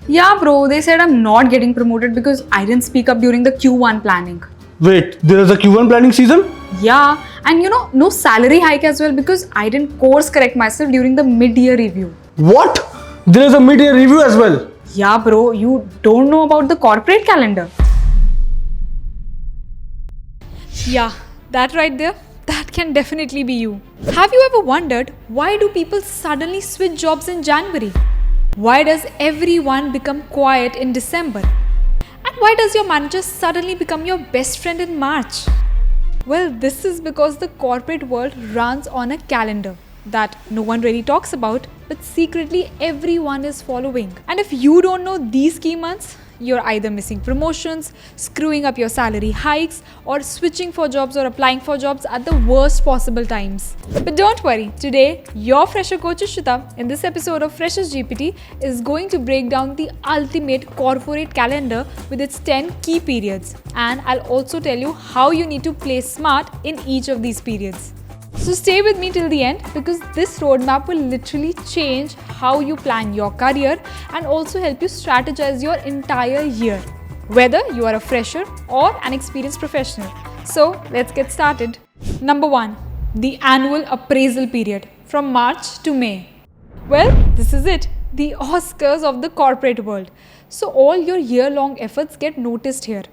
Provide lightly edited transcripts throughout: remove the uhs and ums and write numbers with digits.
Yeah, bro, they said I'm not getting promoted because I didn't speak up during the Q1 planning. Wait, there is a Q1 planning season? Yeah, and no salary hike as well because I didn't course correct myself during the mid-year review. What? There is a mid-year review as well. Yeah, bro, you don't know about the corporate calendar. Yeah, that right there, that can definitely be you. Have you ever wondered why do people suddenly switch jobs in January? Why does everyone become quiet in December? And why does your manager suddenly become your best friend in March? Well, this is because the corporate world runs on a calendar that no one really talks about, but secretly everyone is following. And if you don't know these key months, you're either missing promotions, screwing up your salary hikes, or switching for jobs or applying for jobs at the worst possible times. But don't worry, today your fresher coach Ishita in this episode of Freshers GPT is going to break down the ultimate corporate calendar with its 10 key periods. And I'll also tell you how you need to play smart in each of these periods. So stay with me till the end because this roadmap will literally change how you plan your career and also help you strategize your entire year, whether you are a fresher or an experienced professional. So let's get started. Number 1, the annual appraisal period from March to May. Well, this is it, the Oscars of the corporate world. So all your year-long efforts get noticed here.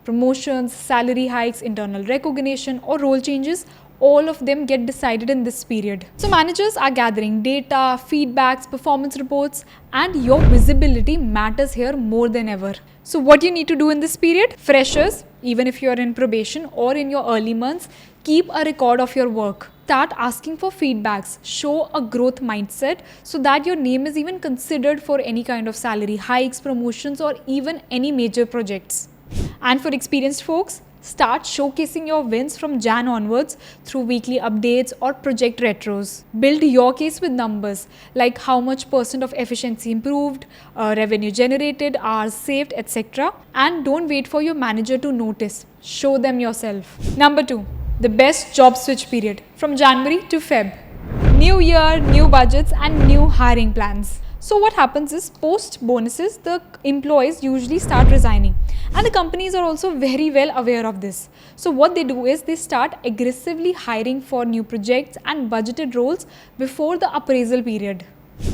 Promotions, salary hikes, internal recognition or role changes, all of them get decided in this period. So managers are gathering data, feedbacks, performance reports, and your visibility matters here more than ever. So what you need to do in this period? Freshers, even if you are in probation or in your early months, keep a record of your work. Start asking for feedbacks, show a growth mindset so that your name is even considered for any kind of salary hikes, promotions, or even any major projects. And for experienced folks, start showcasing your wins from Jan onwards through weekly updates or project retros. Build your case with numbers like how much % of efficiency improved, revenue generated, hours saved, etc. And don't wait for your manager to notice. Show them yourself. Number 2, the best job switch period from January to Feb. New year, new budgets and new hiring plans. So what happens is post bonuses, the employees usually start resigning and the companies are also very well aware of this. So what they do is they start aggressively hiring for new projects and budgeted roles before the appraisal period.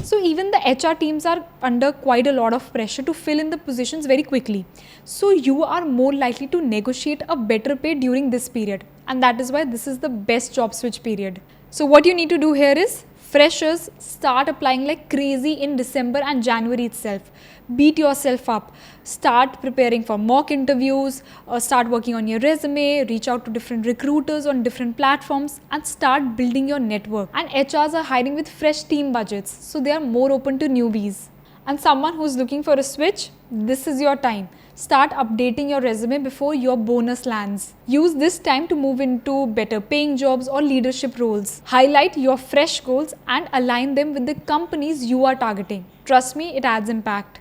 So even the HR teams are under quite a lot of pressure to fill in the positions very quickly. So you are more likely to negotiate a better pay during this period, and that is why this is the best job switch period. So what you need to do here is freshers start applying like crazy in December and January itself. Beat yourself up. Start preparing for mock interviews, start working on your resume, reach out to different recruiters on different platforms and start building your network. And HRs are hiring with fresh team budgets, so they are more open to newbies. And someone who's looking for a switch, this is your time. Start updating your resume before your bonus lands. Use this time to move into better paying jobs or leadership roles. Highlight your fresh goals and align them with the companies you are targeting. Trust me, it adds impact.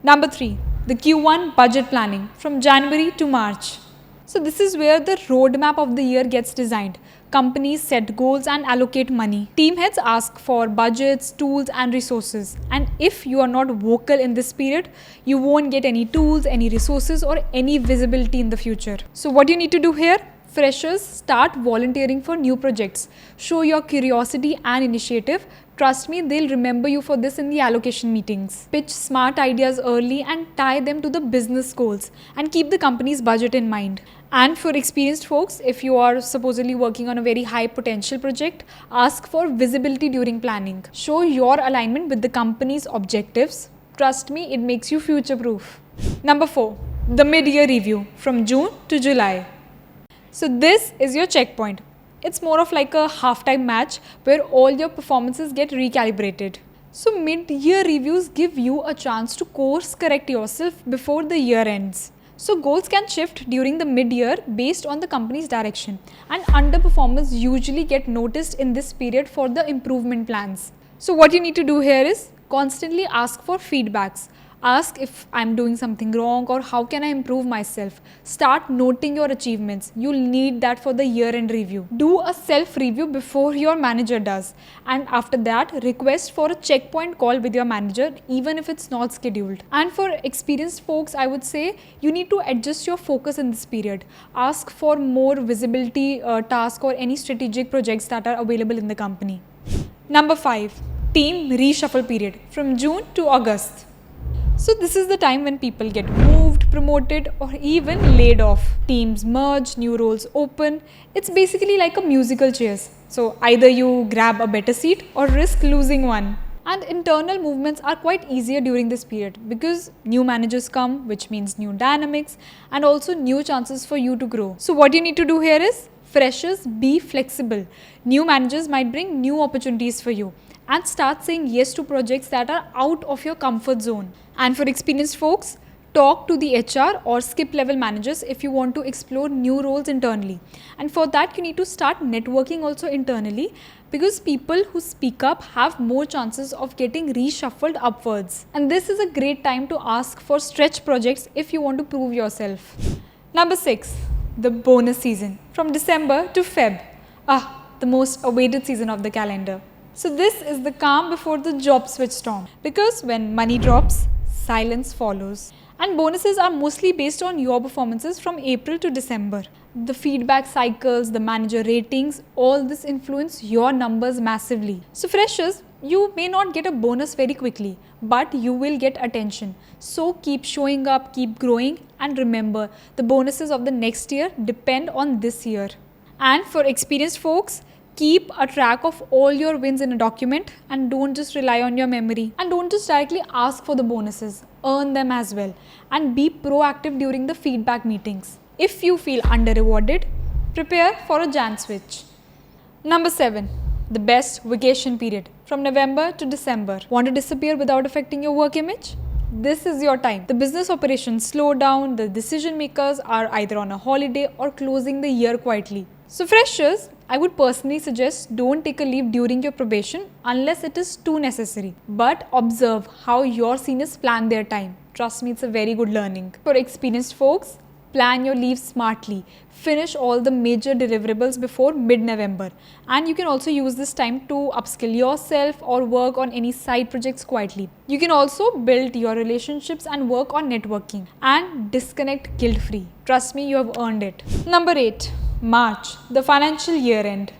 Number 3, the Q1 budget planning from January to March. So this is where the roadmap of the year gets designed. Companies set goals and allocate money. Team heads ask for budgets, tools and resources. And if you are not vocal in this period, you won't get any tools, any resources or any visibility in the future. So what you need to do here? Freshers start volunteering for new projects. Show your curiosity and initiative. Trust me, they'll remember you for this in the allocation meetings. Pitch smart ideas early and tie them to the business goals and keep the company's budget in mind. And for experienced folks, if you are supposedly working on a very high potential project, ask for visibility during planning. Show your alignment with the company's objectives. Trust me, it makes you future proof. Number 4, the mid-year review from June to July. So this is your checkpoint. It's more of like a halftime match where all your performances get recalibrated. So mid-year reviews give you a chance to course correct yourself before the year ends. So goals can shift during the mid-year based on the company's direction, and underperformers usually get noticed in this period for the improvement plans. So what you need to do here is constantly ask for feedbacks. Ask if I'm doing something wrong or how can I improve myself. Start noting your achievements. You'll need that for the year-end review. Do a self-review before your manager does. And after that, request for a checkpoint call with your manager even if it's not scheduled. And for experienced folks, I would say you need to adjust your focus in this period. Ask for more visibility task or any strategic projects that are available in the company. Number 5. Team reshuffle period from June to August. So this is the time when people get moved, promoted or even laid off. Teams merge, new roles open. It's basically like a musical chairs. So either you grab a better seat or risk losing one. And internal movements are quite easier during this period because new managers come, which means new dynamics and also new chances for you to grow. So what you need to do here is, freshers, be flexible. New managers might bring new opportunities for you and start saying yes to projects that are out of your comfort zone. And for experienced folks, talk to the HR or skip level managers if you want to explore new roles internally. And for that, you need to start networking also internally because people who speak up have more chances of getting reshuffled upwards. And this is a great time to ask for stretch projects if you want to prove yourself. Number 6, the bonus season from December to Feb. The most awaited season of the calendar. So this is the calm before the job switch storm because when money drops, silence follows. And bonuses are mostly based on your performances from April to December. The feedback cycles, the manager ratings, all this influence your numbers massively. So freshers, you may not get a bonus very quickly, but you will get attention. So keep showing up, keep growing, and remember, the bonuses of the next year depend on this year. And for experienced folks, keep a track of all your wins in a document and don't just rely on your memory. And don't just directly ask for the bonuses, earn them as well. And be proactive during the feedback meetings. If you feel under-rewarded, prepare for a Jan switch. Number 7, the best vacation period from November to December. Want to disappear without affecting your work image? This is your time. The business operations slow down, the decision makers are either on a holiday or closing the year quietly. So freshers, I would personally suggest don't take a leave during your probation unless it is too necessary. But observe how your seniors plan their time. Trust me, it's a very good learning. For experienced folks, plan your leave smartly. Finish all the major deliverables before mid-November. And you can also use this time to upskill yourself or work on any side projects quietly. You can also build your relationships and work on networking. And disconnect guilt-free. Trust me, you have earned it. Number 8. March, the financial year end.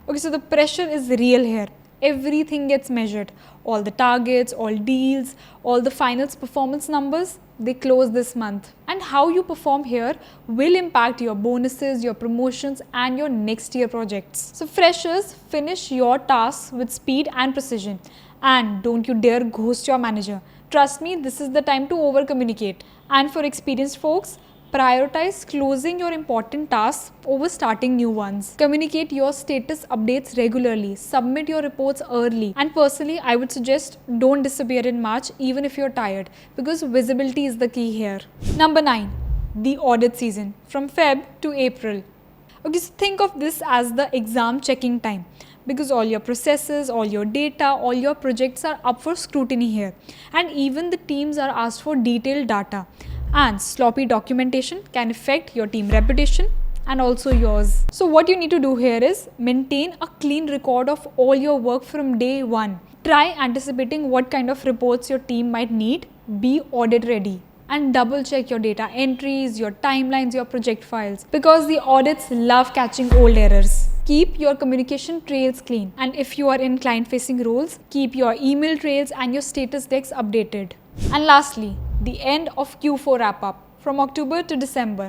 Okay, so the pressure is real here. Everything gets measured. All the targets, all deals, all the finals performance numbers, they close this month. And how you perform here will impact your bonuses, your promotions and your next year projects. So freshers, finish your tasks with speed and precision. And don't you dare ghost your manager. Trust me, this is the time to over communicate. And for experienced folks, prioritize closing your important tasks over starting new ones. Communicate your status updates regularly. Submit your reports early. And personally, I would suggest don't disappear in March even if you're tired because visibility is the key here. Number 9, the audit season from Feb to April. Okay, so think of this as the exam checking time because all your processes, all your data, all your projects are up for scrutiny here. And even the teams are asked for detailed data. And sloppy documentation can affect your team reputation and also yours. So what you need to do here is maintain a clean record of all your work from day one. Try anticipating what kind of reports your team might need. Be audit ready. And double check your data entries, your timelines, your project files because the audits love catching old errors. Keep your communication trails clean. And if you are in client-facing roles, keep your email trails and your status decks updated. And lastly, the end of Q4 wrap-up from October to December.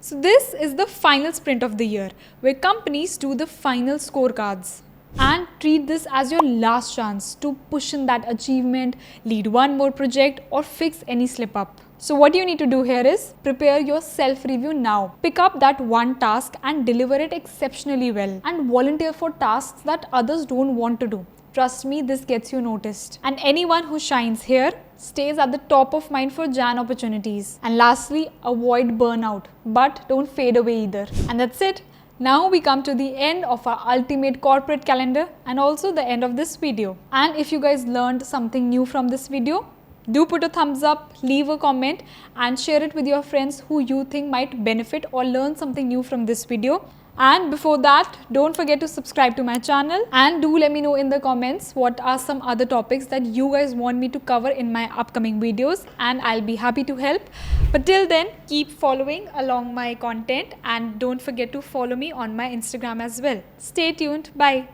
So this is the final sprint of the year where companies do the final scorecards. And treat this as your last chance to push in that achievement, lead one more project or fix any slip up. So what you need to do here is prepare your self-review now. Pick up that one task and deliver it exceptionally well and volunteer for tasks that others don't want to do. Trust me, this gets you noticed. And anyone who shines here stays at the top of mind for Jan opportunities. And lastly, avoid burnout, but don't fade away either. And that's it. Now we come to the end of our ultimate corporate calendar and also the end of this video. And if you guys learned something new from this video, Do put a thumbs up, leave a comment and share it with your friends who you think might benefit or learn something new from this video. And before that, don't forget to subscribe to my channel and do let me know in the comments what are some other topics that you guys want me to cover in my upcoming videos, and I'll be happy to help. But till then, keep following along my content and don't forget to follow me on my Instagram as well. Stay tuned. Bye.